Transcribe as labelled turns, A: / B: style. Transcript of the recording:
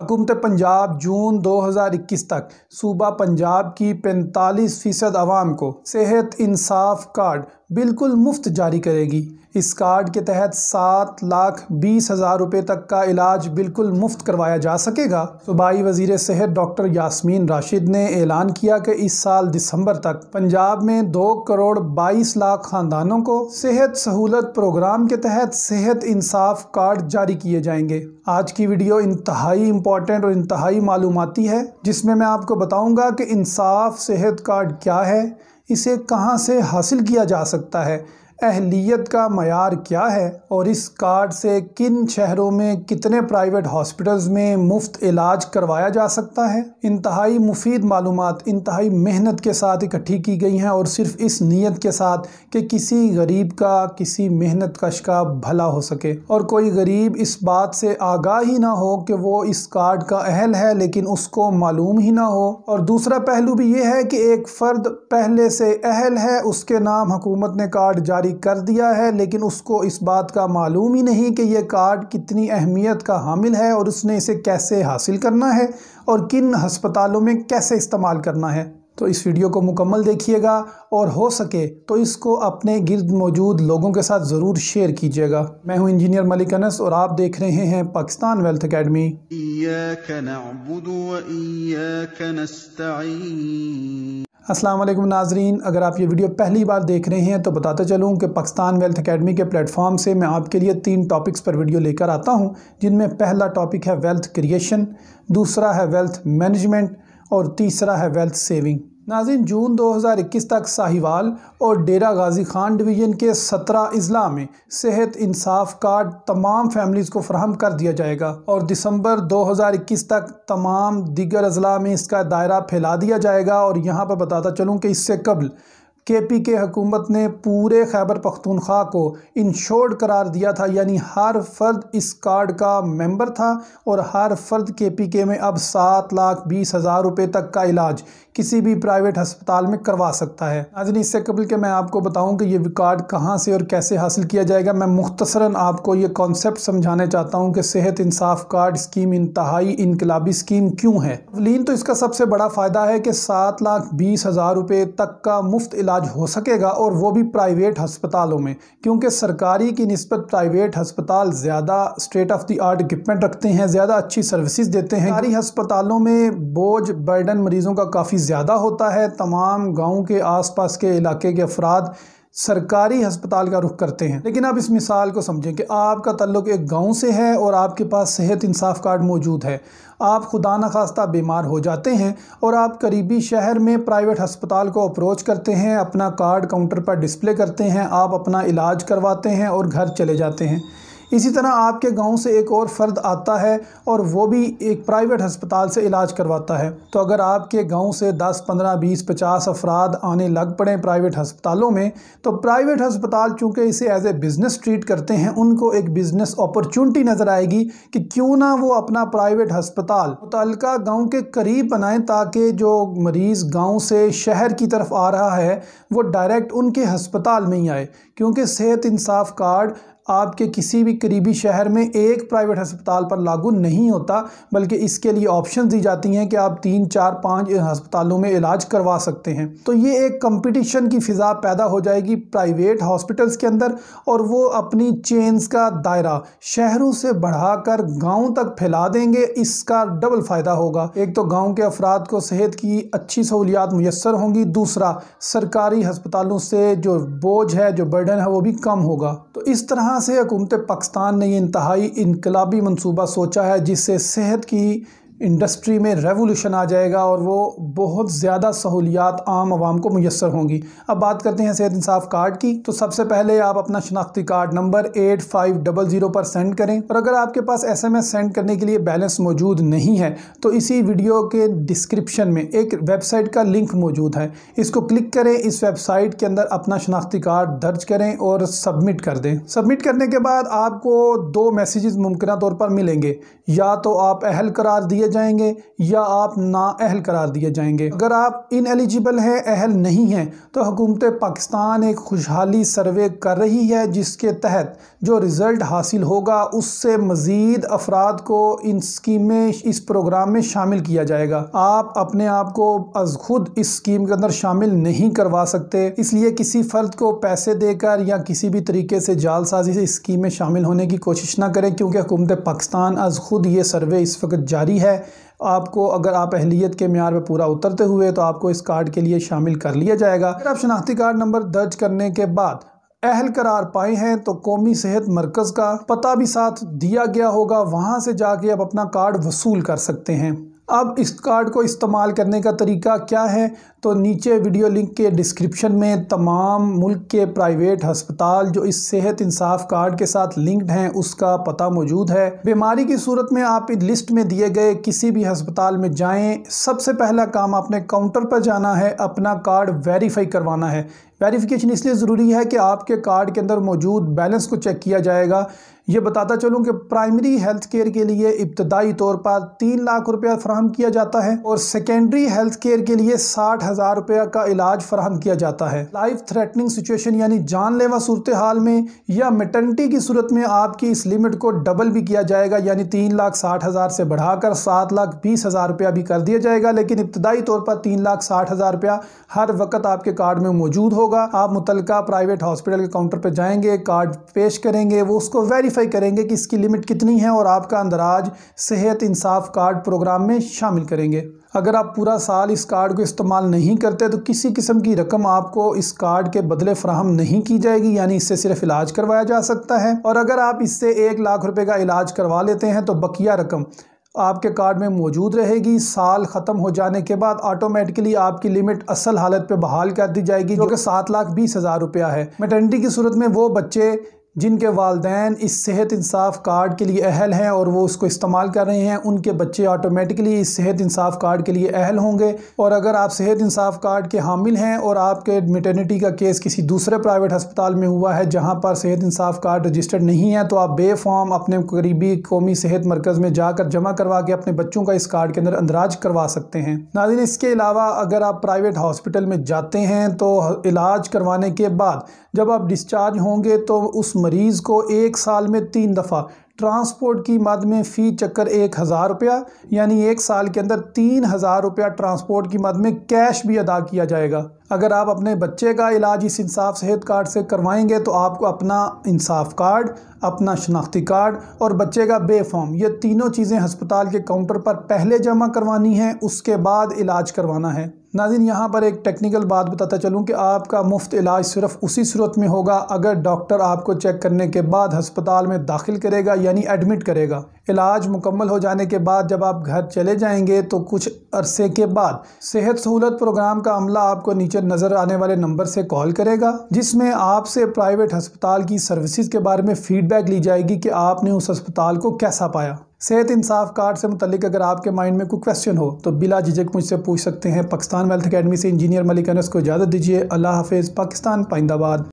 A: हुकूमत पंजाब जून 2021 तक सूबा पंजाब की 45% आवाम को सेहत इंसाफ कार्ड बिल्कुल मुफ्त जारी करेगी। इस कार्ड के तहत 7,20,000 रुपये तक का इलाज बिल्कुल मुफ्त करवाया जा सकेगा। सूबाई वज़ीर सेहत डॉक्टर यास्मीन राशिद ने ऐलान किया कि इस साल दिसंबर तक पंजाब में 2,22,00,000 ख़ानदानों को सेहत सहूलत प्रोग्राम के तहत सेहत इंसाफ कार्ड जारी किए जाएंगे। आज की वीडियो इंतहाई इम्पॉर्टेंट और इंतहाई मालूमाती है, जिसमें मैं आपको बताऊंगा कि इंसाफ सेहत कार्ड क्या है, इसे कहां से हासिल किया जा सकता है, अहलियत का मयार क्या है और इस कार्ड से किन शहरों में कितने प्राइवेट हॉस्पिटल्स में मुफ्त इलाज करवाया जा सकता है। इंतहाई मुफीद मालूमात इंतहाई मेहनत के साथ इकट्ठी की गई हैं और सिर्फ इस नीयत के साथ कि किसी गरीब का, किसी मेहनत कश का भला हो सके और कोई गरीब इस बात से आगाह ही ना हो कि वो इस कार्ड का अहल है लेकिन उसको मालूम ही ना हो। और दूसरा पहलू भी ये है कि एक फ़र्द पहले से अहल है, उसके नाम हुकूमत ने कार्ड जारी कर दिया है लेकिन उसको इस बात का मालूम ही नहीं कि यह कार्ड कितनी अहमियत का हामिल है और उसने इसे कैसे हासिल करना है और किन हस्पतालों में कैसे इस्तेमाल करना है। तो इस वीडियो को मुकम्मल देखिएगा और हो सके तो इसको अपने गिर्द मौजूद लोगों के साथ ज़रूर शेयर कीजिएगा। मैं हूं इंजीनियर मलिक अनस और आप देख रहे हैं पाकिस्तान वेल्थ अकेडमी। अस्सलाम वालेकुम नाजरीन, अगर आप ये वीडियो पहली बार देख रहे हैं तो बताते चलूँ कि पाकिस्तान वेल्थ अकेडमी के प्लेटफॉर्म से मैं आपके लिए 3 टॉपिक्स पर वीडियो लेकर आता हूँ, जिनमें पहला टॉपिक है वेल्थ क्रिएशन, दूसरा है वेल्थ मैनेजमेंट और तीसरा है वेल्थ सेविंग। नाज़रीन, जून 2021 तक साहिवाल और डेरा गाजी खान डिवीज़न के 17 अजला में सेहत इंसाफ कार्ड तमाम फैमिलीज़ को फराहम कर दिया जाएगा और दिसंबर 2021 तक तमाम दीगर अजला में इसका दायरा फैला दिया जाएगा। और यहाँ पर बताता चलूँ कि इससे कबल KPK हुकूमत ने पूरे खैबर पख्तूनख्वा को इंश्योर्ड करार दिया था, यानी हर फर्द इस कार्ड का मेंबर था और हर फर्द KPK में अब 7,20,000 रुपये तक का इलाज किसी भी प्राइवेट अस्पताल में करवा सकता है। नाज़रीन, इससे कबल के मैं आपको बताऊं कि ये कार्ड कहां से और कैसे हासिल किया जाएगा, मैं मुख्तसरन आपको ये कॉन्सेप्ट समझाने चाहता हूं कि सेहत इंसाफ कार्ड स्कीम इंतहाई इनकलाबी स्कीम क्यों है। अवलीन तो इसका सबसे बड़ा फ़ायदा है कि 7,20,000 रुपये तक का मुफ्त इलाज हो सकेगा और वो भी प्राइवेट हस्पतालों में, क्योंकि सरकारी की निस्बत प्राइवेट हस्पताल ज़्यादा state of the art equipment रखते हैं, ज़्यादा अच्छी सर्विसेज देते हैं। सरकारी हस्पतालों में बोझ बर्डन मरीज़ों का काफ़ी ज़्यादा होता है। तमाम गाँव के आसपास के इलाके के अफराद सरकारी अस्पताल का रुख करते हैं। लेकिन आप इस मिसाल को समझें कि आपका ताल्लुक एक गांव से है और आपके पास सेहत इंसाफ कार्ड मौजूद है। आप खुदा न खास्ता बीमार हो जाते हैं और आप करीबी शहर में प्राइवेट अस्पताल को अप्रोच करते हैं, अपना कार्ड काउंटर पर डिस्प्ले करते हैं, आप अपना इलाज करवाते हैं और घर चले जाते हैं। इसी तरह आपके गांव से एक और फ़र्द आता है और वो भी एक प्राइवेट अस्पताल से इलाज करवाता है। तो अगर आपके गांव से 10, 15, 20, 50 अफराद आने लग पड़े प्राइवेट अस्पतालों में, तो प्राइवेट अस्पताल चूँकि इसे एज ए बिज़नेस ट्रीट करते हैं, उनको एक बिज़नेस अपॉर्चुनिटी नज़र आएगी कि क्यों ना वो अपना प्राइवेट अस्पताल मुतल्लिका गाँव के करीब बनाएं, ताकि जो मरीज़ गाँव से शहर की तरफ आ रहा है वो डायरेक्ट उनके अस्पताल में ही आए। क्योंकि सेहत इंसाफ कार्ड आपके किसी भी करीबी शहर में एक प्राइवेट अस्पताल पर लागू नहीं होता, बल्कि इसके लिए ऑप्शन दी जाती हैं कि आप 3, 4, 5 अस्पतालों में इलाज करवा सकते हैं। तो ये एक कंपटीशन की फ़िज़ा पैदा हो जाएगी प्राइवेट हॉस्पिटल्स के अंदर और वो अपनी चेन्स का दायरा शहरों से बढ़ाकर गाँव तक फैला देंगे। इसका डबल फ़ायदा होगा, एक तो गाँव के अफराद को सेहत की अच्छी सहूलियात मुयस्सर होंगी, दूसरा सरकारी अस्पतालों से जो बोझ है, जो बर्डन है, वो भी कम होगा। तो इस तरह से हुकूमत पाकिस्तान ने ये इंतहाई इनकलाबी मंसूबा सोचा है, जिससे सेहत की इंडस्ट्री में रेवोल्यूशन आ जाएगा और वो बहुत ज़्यादा सहूलियात आम आवाम को मुयस्सर होंगी। अब बात करते हैं सेहत इंसाफ कार्ड की। तो सबसे पहले आप अपना शनाख्ती कार्ड नंबर 8500 पर सेंड करें और अगर आपके पास SMS सेंड करने के लिए बैलेंस मौजूद नहीं है तो इसी वीडियो के डिस्क्रिप्शन में एक वेबसाइट का लिंक मौजूद है, इसको क्लिक करें। इस वेबसाइट के अंदर अपना शनाख्ती कार्ड दर्ज करें और सबमिट कर दें। सबमिट करने के बाद आपको 2 मैसेजेस मुमकिन तौर पर मिलेंगे, या तो आप अहल करार दिए जाएंगे या आप नाअहल करार दिए जाएंगे। अगर आप इनएलिजिबल हैं, अहल नहीं हैं, तो हुकूमत पाकिस्तान एक खुशहाली सर्वे कर रही है जिसके तहत जो रिज़ल्ट हासिल होगा उससे मज़ीद अफराद को इन स्कीम में, इस प्रोग्राम में शामिल किया जाएगा। आप अपने आप को अज खुद इस स्कीम के अंदर शामिल नहीं करवा सकते, इसलिए किसी फ़र्द को पैसे देकर या किसी भी तरीके से जालसाजी से इस स्कीम में शामिल होने की कोशिश ना करें, क्योंकि हुकूमत पाकिस्तान अज खुद ये सर्वे इस वक्त जारी है। आपको अगर आप अहलियत के म्यार में पूरा उतरते हुए तो आपको इस कार्ड के लिए शामिल कर लिया जाएगा। अगर आप शनाख्ती कार्ड नंबर दर्ज करने के बाद अहल करार पाए हैं तो कौमी सेहत मरकज़ का पता भी साथ दिया गया होगा, वहाँ से जाके आप अपना कार्ड वसूल कर सकते हैं। अब इस कार्ड को इस्तेमाल करने का तरीका क्या है, तो नीचे वीडियो लिंक के डिस्क्रिप्शन में तमाम मुल्क के प्राइवेट हस्पताल जो इस सेहत इंसाफ कार्ड के साथ लिंक्ड हैं उसका पता मौजूद है। बीमारी की सूरत में आप इस लिस्ट में दिए गए किसी भी हस्पताल में जाएं, सबसे पहला काम आपने काउंटर पर जाना है, अपना कार्ड वेरीफाई करवाना है। वेरिफिकेशन इसलिए ज़रूरी है कि आपके कार्ड के अंदर मौजूद बैलेंस को चेक किया जाएगा। ये बताता चलूँ कि प्राइमरी हेल्थ केयर के लिए इब्तदाई तौर पर 3 लाख रुपया फराहम किया जाता है और सेकेंडरी हेल्थ केयर के लिए 60,000 रुपया का इलाज फराहम किया जाता है। लाइफ थ्रेटनिंग सिचुएशन यानी जानलेवा सूरत हाल में या मेटर्निटी की सूरत में आपकी इस लिमिट को डबल भी किया जाएगा, यानी 3,60,000 से बढ़ाकर 7,20,000 रुपया भी कर दिया जाएगा। लेकिन इब्तदाई तौर पर 3,60,000 रुपया हर वक्त आपके कार्ड में मौजूद होगा। आप मुतलका प्राइवेट हॉस्पिटल के काउंटर पर जाएंगे, कार्ड पेश करेंगे, वो उसको वेरीफाई करेंगे कि इसकी लिमिट कितनी है और आपका अंदराज सेहत इंसाफ कार्ड प्रोग्राम में शामिल करेंगे। अगर आप पूरा साल इस कार्ड को इस्तेमाल नहीं करते तो किसी किस्म की रकम आपको इस कार्ड के बदले फराहम नहीं की जाएगी, यानी इससे सिर्फ इलाज करवाया जा सकता है। और अगर आप इससे 1 लाख रुपए का इलाज करवा लेते हैं तो बकिया रकम आपके कार्ड में मौजूद रहेगी। साल ख़त्म हो जाने के बाद ऑटोमेटिकली आपकी लिमिट असल हालत पे बहाल कर दी जाएगी, जो कि 7,20,000 रुपया है। मैटरनिटी की सूरत में वो बच्चे जिनके वालिदैन इस सेहत इंसाफ कार्ड के लिए अहल हैं और वो उसको इस्तेमाल कर रहे हैं, उनके बच्चे ऑटोमेटिकली इस सेहत इंसाफ कार्ड के लिए अहल होंगे। और अगर आप सेहत इंसाफ कार्ड के हामिल हैं और आपके मैटरनिटी का केस किसी दूसरे प्राइवेट अस्पताल में हुआ है जहां पर सेहत इंसाफ कार्ड रजिस्टर्ड नहीं है, तो आप बेफॉर्म अपने करीबी कौमी सेहत मरकज़ में जाकर जमा करवा के अपने बच्चों का इस कार्ड के अंदर अंदराज करवा सकते हैं। नाज़रीन, इसके अलावा अगर आप प्राइवेट हॉस्पिटल में जाते हैं तो इलाज करवाने के बाद जब आप डिस्चार्ज होंगे तो उस मरीज़ को 1 साल में 3 दफ़ा ट्रांसपोर्ट की मद में फ़ी चक्कर 1,000 रुपया, यानी 1 साल के अंदर 3,000 रुपया ट्रांसपोर्ट की मद में कैश भी अदा किया जाएगा। अगर आप अपने बच्चे का इलाज इस इंसाफ सेहत कार्ड से करवाएंगे तो आपको अपना इंसाफ कार्ड, अपना शनाख्ती कार्ड और बच्चे का बेफॉर्म, ये तीनों चीज़ें हस्पताल के काउंटर पर पहले जमा करवानी है, उसके बाद इलाज करवाना है। नाज़रीन, यहाँ पर एक टेक्निकल बात बताता चलूँ कि आपका मुफ्त इलाज सिर्फ उसी सूरत में होगा अगर डॉक्टर आपको चेक करने के बाद हस्पताल में दाखिल करेगा, यानी एडमिट करेगा। इलाज मुकम्मल हो जाने के बाद जब आप घर चले जाएंगे तो कुछ अरसे के बाद सेहत सहूलत प्रोग्राम का अमला आपको नीचे नज़र आने वाले नंबर से कॉल करेगा, जिसमें आपसे प्राइवेट हस्पताल की सर्विसेज के बारे में फ़ीडबैक ली जाएगी कि आपने उस अस्पताल को कैसा पाया। सेहत इंसाफ कार्ड से मुतल्लिक अगर आपके माइंड में कोई क्वेश्चन हो तो बिला झिझक मुझसे पूछ सकते हैं। पाकिस्तान वेल्थ अकेडमी से इंजीनियर मलिक अनस को इजाज़त दीजिए। अल्लाह हाफिज़। पाकिस्तान पाइंदाबाद।